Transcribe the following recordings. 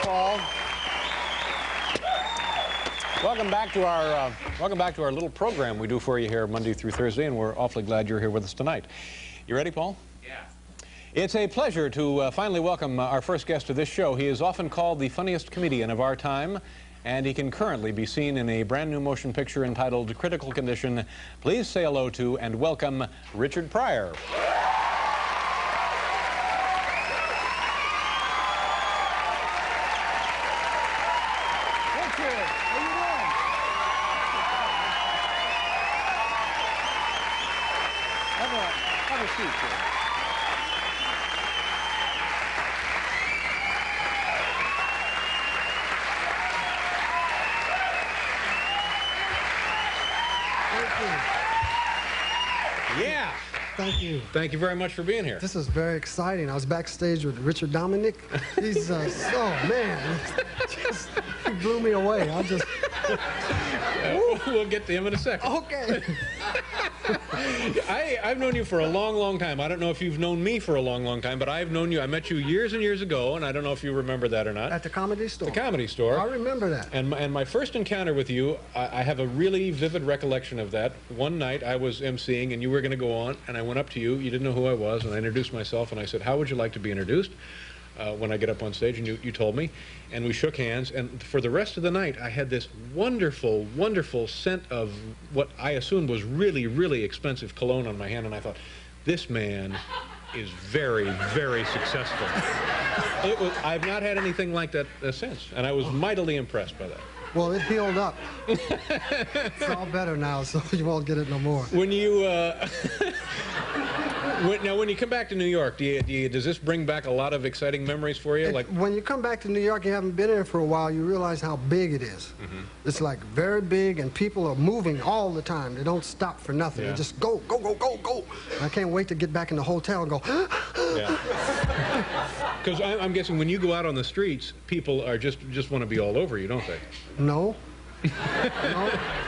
Paul. Welcome back to our little program we do for you here Monday through Thursday, and we're awfully glad you're here with us tonight. You ready, Paul? Yeah. It's a pleasure to finally welcome our first guest to this show. He is often called the funniest comedian of our time, and he can currently be seen in a brand new motion picture entitled Critical Condition. Please say hello to and welcome Richard Pryor. Have a seat, sir. Yeah. Thank you. Thank you very much for being here. This is very exciting. I was backstage with Richard Dominic. He's, oh man, he blew me away. We'll get to him in a second. Okay. I've known you for a long, long time. I don't know if you've known me for a long, long time, but I've known you. I met you years and years ago, and I don't know if you remember that or not. At the Comedy Store. The Comedy Store. I remember that. And my first encounter with you, I have a really vivid recollection of that. One night I was emceeing, and you were going to go on, and I went up to you. You didn't know who I was, and I introduced myself, and I said, "How would you like to be introduced?" When I get up on stage, and you told me, and we shook hands, and for the rest of the night I had this wonderful, wonderful scent of what I assumed was really, really expensive cologne on my hand, and I thought, this man is very, very successful. I've not had anything like that since, and I was mightily impressed by that. Well, it healed up. It's all better now, so you won't get it no more. When you when you come back to New York, does this bring back a lot of exciting memories for you? Like when you come back to New York, you haven't been here for a while, you realize how big it is. Mm-hmm. It's like very big, and people are moving all the time. They don't stop for nothing. Yeah. They just go, go, go, go, go. And I can't wait to get back in the hotel and go. Yeah. Because I'm guessing when you go out on the streets, people are just want to be all over you, don't they? No.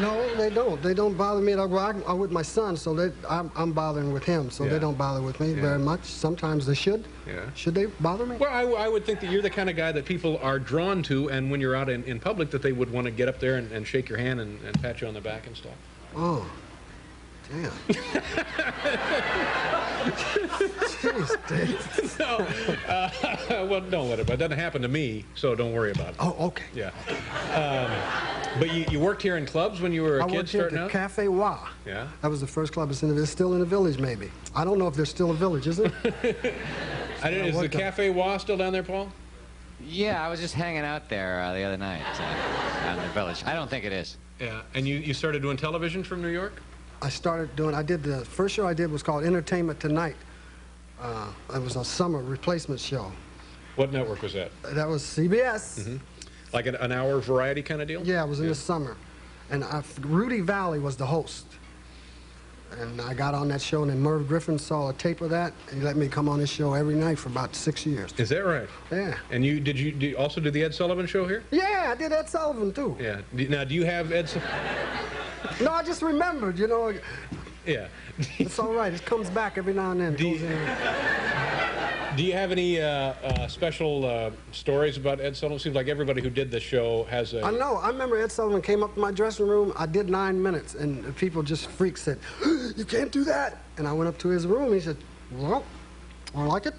No, they don't. They don't bother me. I'm with my son, so I'm bothering with him, so they don't bother with me very much. Sometimes they should. Yeah. Should they bother me? Well, I would think that you're the kind of guy that people are drawn to, and when you're out in public, that they would want to get up there and shake your hand and pat you on the back and stuff. Oh. Damn. Jeez, Dave. No, well, don't let it. But it doesn't happen to me, so don't worry about it. Oh, okay. Yeah. But you worked here in clubs when you were a kid starting out? I worked here at the Cafe Wah. Yeah. That was the first club. It's still in the village, maybe. I don't know if there's still a village, is it? Is the Cafe Wah still down there, Paul? Yeah, I was just hanging out there the other night out in the village. I don't think it is. Yeah. And you started doing television from New York? The first show I did was called Entertainment Tonight. It was a summer replacement show. What network was that? That was CBS. Mm-hmm. Like an hour variety kind of deal? Yeah, it was in the summer. And Rudy Valley was the host. And I got on that show, and then Merv Griffin saw a tape of that, and he let me come on his show every night for about 6 years. Is that right? Yeah. And did you also do the Ed Sullivan Show here? Yeah, I did Ed Sullivan, too. Yeah. Now, do you have Ed No, I just remembered, you know. Yeah. It's all right. It comes back every now and then. Do you have any special stories about Ed Sullivan? It seems like everybody who did the show has a... I know. I remember Ed Sullivan came up to my dressing room. I did 9 minutes, and people just freaked, said, "You can't do that." And I went up to his room. He said, "Well, I like it."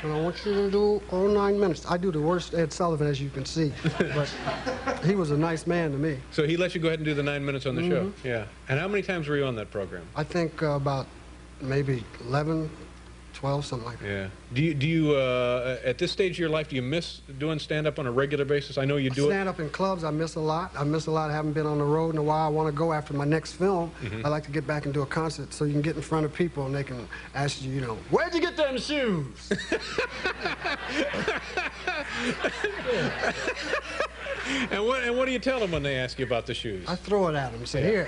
And I want you to do all 9 minutes. I do the worst Ed Sullivan, as you can see. But he was a nice man to me. So he let you go ahead and do the 9 minutes on the show? Yeah. And how many times were you on that program? I think about maybe 11, 12, something like that. Yeah. Do you at this stage of your life, do you miss doing stand-up on a regular basis? I know you do it. Stand-up in clubs, I miss a lot. I miss a lot. I haven't been on the road in a while. I want to go after my next film. I like to get back and do a concert so you can get in front of people and they can ask you, you know, "Where'd you get them shoes?" And what do you tell them when they ask you about the shoes? I throw it at them and say, "Here,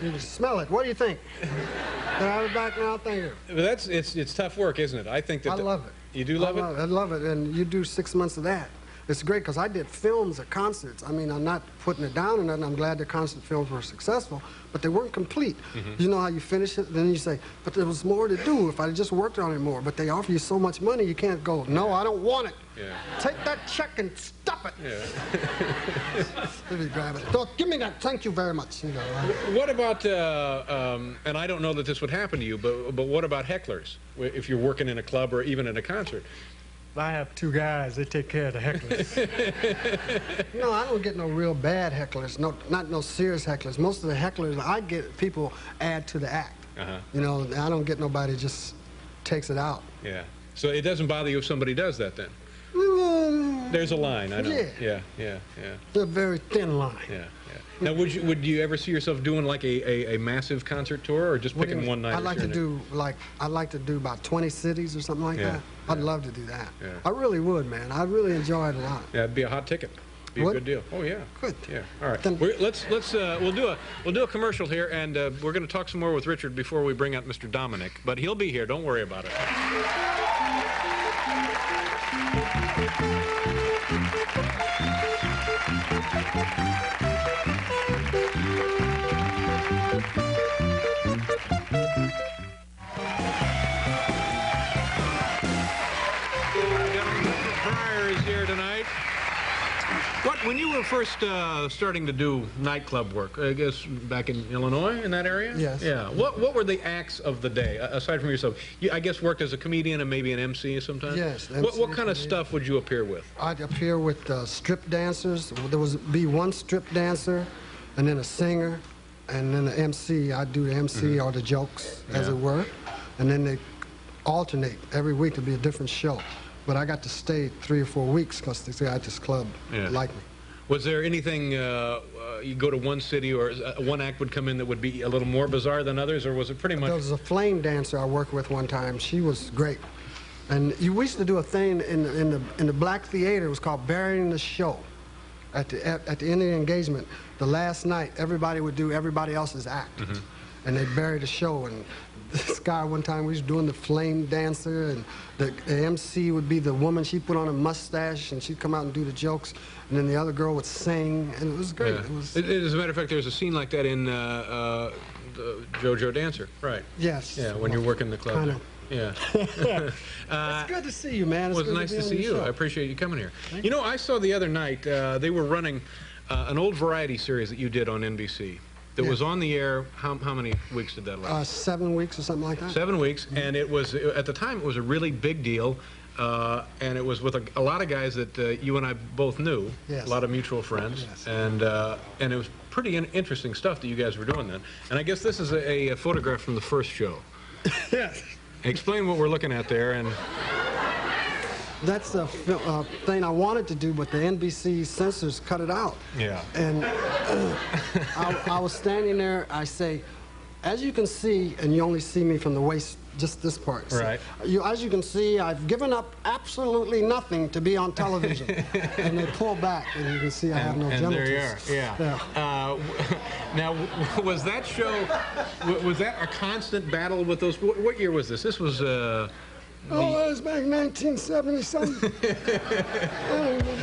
you can smell it. What do you think?" Can I have it back now? Thank you. But it's tough work, isn't it? I think that... I love it. You do love it? I love it, and you do 6 months of that. it's great because I did films at concerts. I mean, I'm not putting it down or nothing. I'm glad the concert films were successful, but they weren't complete. You know how you finish it, then you say, but there was more to do if I just worked on it more. But they offer you so much money, you can't go, no, I don't want it. Yeah. Take that check and stuff it. Yeah. Let me grab it. Don't, give me that. Thank you very much. You know, What about, and I don't know that this would happen to you, but what about hecklers? If you're working in a club or even at a concert? I have 2 guys. They take care of the hecklers. no, I don't get no real bad hecklers. Not no serious hecklers. Most of the hecklers I get, people add to the act. You know, I don't get nobody just takes it out. Yeah. So it doesn't bother you if somebody does that then? There's a line, I know. Yeah. Yeah. It's a very thin line. Yeah. Now, would you ever see yourself doing like a massive concert tour, or just picking one night? I'd like to do about 20 cities or something like that. I'd love to do that. Yeah. I really would, man. I really enjoy it a lot. Yeah, it'd be a hot ticket. Be a good deal. Oh yeah. Good. Yeah. All right. Then, We'll do a commercial here, and we're going to talk some more with Richard before we bring out Mr. Dominic. But he'll be here. Don't worry about it. Pryor is here tonight. When you were first starting to do nightclub work, I guess back in Illinois, in that area? Yes. Yeah. What were the acts of the day, aside from yourself? You, I guess, worked as a comedian and maybe an MC sometimes? Yes. What kind of stuff would you appear with? I'd appear with strip dancers. There would be one strip dancer, and then a singer, and then the MC. I'd do the MC or the jokes, as it were. And then they alternate. Every week to be a different show. But I got to stay 3 or 4 weeks because the guy at this club liked me. Was there anything, you go to one city or one act would come in that would be a little more bizarre than others, or was it pretty much? There was a flame dancer I worked with one time. She was great. And we used to do a thing in the Black Theater. It was called Burying the Show. At the end of the engagement, the last night, everybody would do everybody else's act. And they'd bury the show. And this guy one time, we was doing the flame dancer, and the MC would be the woman. She'd put on a mustache, and she'd come out and do the jokes. And then the other girl would sing, and it was great. Yeah. As a matter of fact, there's a scene like that in the JoJo Dancer, right? Yes. Yeah, when you're working the club. Kinda. Yeah. It's good to see you, man. It was nice to see you. I appreciate you coming here. You know, I saw the other night, they were running an old variety series that you did on NBC. That was on the air. How many weeks did that last? 7 weeks or something like that. 7 weeks, and it was, at the time, it was a really big deal, and it was with a lot of guys that you and I both knew, a lot of mutual friends, and it was pretty interesting stuff that you guys were doing then. And I guess this is a photograph from the first show. Yes. Explain what we're looking at there. And that's the thing I wanted to do, but the NBC censors cut it out. Yeah. And I was standing there. I say, as you can see, and you only see me from the waist, just this part. Right. So, as you can see, I've given up absolutely nothing to be on television. And they pull back, and you can see I have no genitals. And there you are. Yeah. Now, was that show? Was that a constant battle with those? What year was this? This was. Oh, it was back in 1970-something.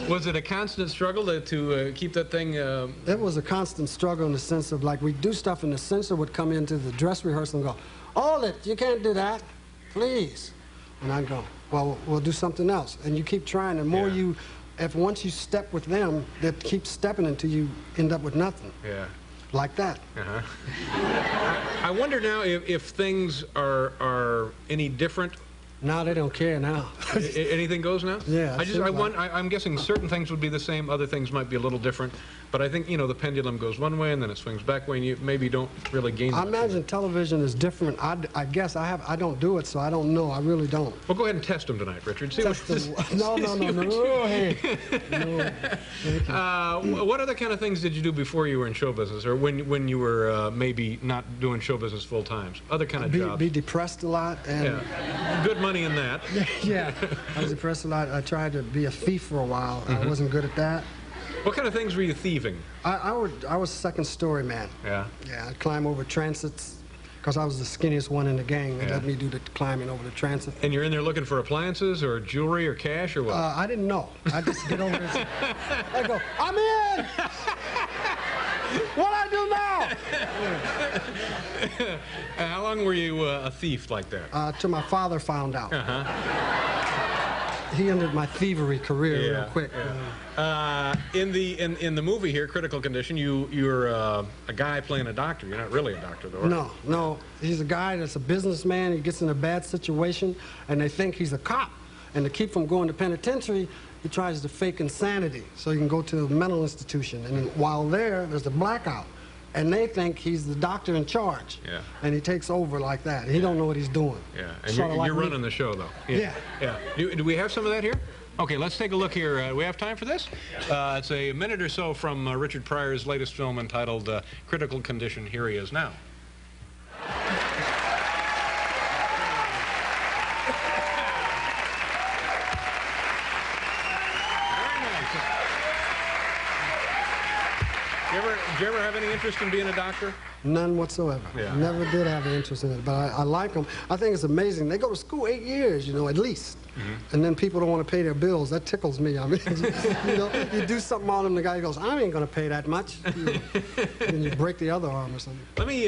Was it a constant struggle to keep that thing? It was a constant struggle in the sense of, like, we'd do stuff and the censor would come into the dress rehearsal and go, hold it, you can't do that, please. And I'd go, well, we'll do something else. And you keep trying. The more once you step with them, they keep stepping until you end up with nothing. Yeah. Like that. I wonder now if things are any different. No, they don't care now. Anything goes now? Yeah. I'm guessing certain things would be the same, other things might be a little different. But I think, you know, the pendulum goes one way and then it swings back way, and you maybe don't really gain I much. imagine television is different. I guess I don't do it, so I don't know. I really don't. Well, go ahead and test them tonight, Richard. See No. Hey. No. What other kind of things did you do before you were in show business, or when you were maybe not doing show business full time? Other kind of jobs? Be depressed a lot. And good money in that. Yeah, I was depressed a lot. I tried to be a thief for a while. I wasn't good at that. What kind of things were you thieving? I was second story man. Yeah. Yeah, I'd climb over transits, because I was the skinniest one in the gang. They Yeah. let me do the climbing over the transit. And you're in there looking for appliances or jewelry or cash or what? I didn't know. I just get over there. I go, I'm in! What I do now? How long were you a thief like that? Till my father found out. Uh-huh. He ended my thievery career real quick. In the movie here, Critical Condition, you're a guy playing a doctor. You're not really a doctor, though, right? No. He's a guy that's a businessman. He gets in a bad situation, and they think he's a cop. And to keep from going to penitentiary, he tries to fake insanity so he can go to a mental institution. And while there's a blackout. And they think he's the doctor in charge. Yeah. And he takes over like that. He don't know what he's doing. Yeah, and Sorta you're like running the show, though. Yeah. Do we have some of that here? Okay, let's take a look here. Do we have time for this? It's a minute or so from Richard Pryor's latest film entitled Critical Condition. Here he is now. Did you ever have any interest in being a doctor? None whatsoever. Yeah. Never did have an interest in it, but I like them. I think it's amazing. They go to school 8 years, at least. Mm-hmm. And then people don't want to pay their bills. That tickles me. I mean, you do something on them, the guy goes, I ain't going to pay that much. And you break the other arm or something. Let me,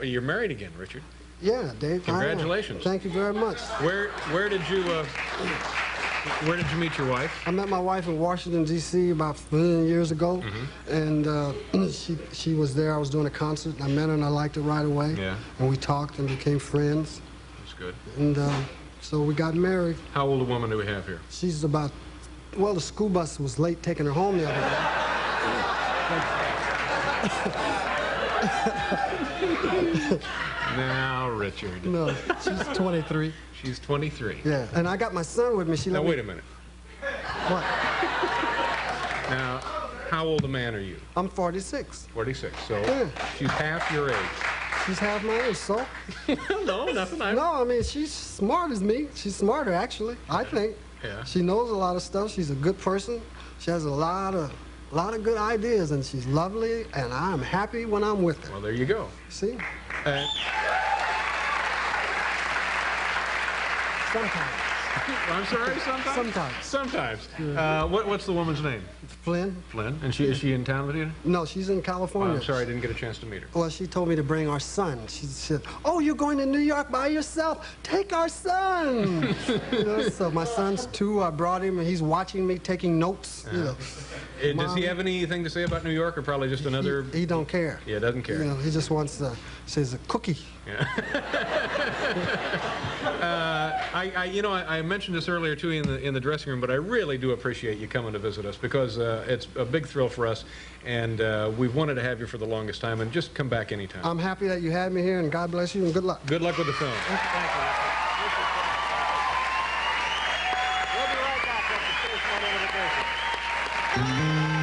you're married again, Richard. Yeah, Dave. Congratulations. Thank you very much. Where did you meet your wife? I met my wife in Washington, D.C. about 15 years ago, and she was there. I was doing a concert, and I met her, and I liked her right away. Yeah. And we talked and became friends. That's good. And so we got married. How old a woman do we have here? She's about, well, the school bus was late taking her home the other day. Now, Richard. No, she's 23. She's 23. Yeah, and I got my son with me. Now, wait a minute. What? Now, how old a man are you? I'm 46. 46. So Yeah. she's half your age. She's half my age, so? No, nothing. No, I mean, she's smart as me. She's smarter, actually, I think. Yeah. She knows a lot of stuff. She's a good person. She has a lot of good ideas, and she's lovely, and I'm happy when I'm with her. Well, there you go. See? Sometimes. I'm sorry, sometimes? Sometimes. What's the woman's name? Flynn? Flynn. And is she in town with you? No, she's in Oh, California. I'm sorry, I didn't get a chance to meet her. Well, she told me to bring our son. She said, "Oh, you're going to New York by yourself? Take our son." So my son's 2. I brought him, and he's watching me, taking notes. Does he have anything to say about New York, or probably just another? He don't care. Yeah, doesn't care. He just wants says a cookie. Yeah. I mentioned this earlier too in the dressing room, but I really do appreciate you coming to visit us because it's a big thrill for us, and we've wanted to have you for the longest time. And just come back anytime. I'm happy that you had me here, and God bless you, and good luck. Good luck with the film. We'll be right back after this one over the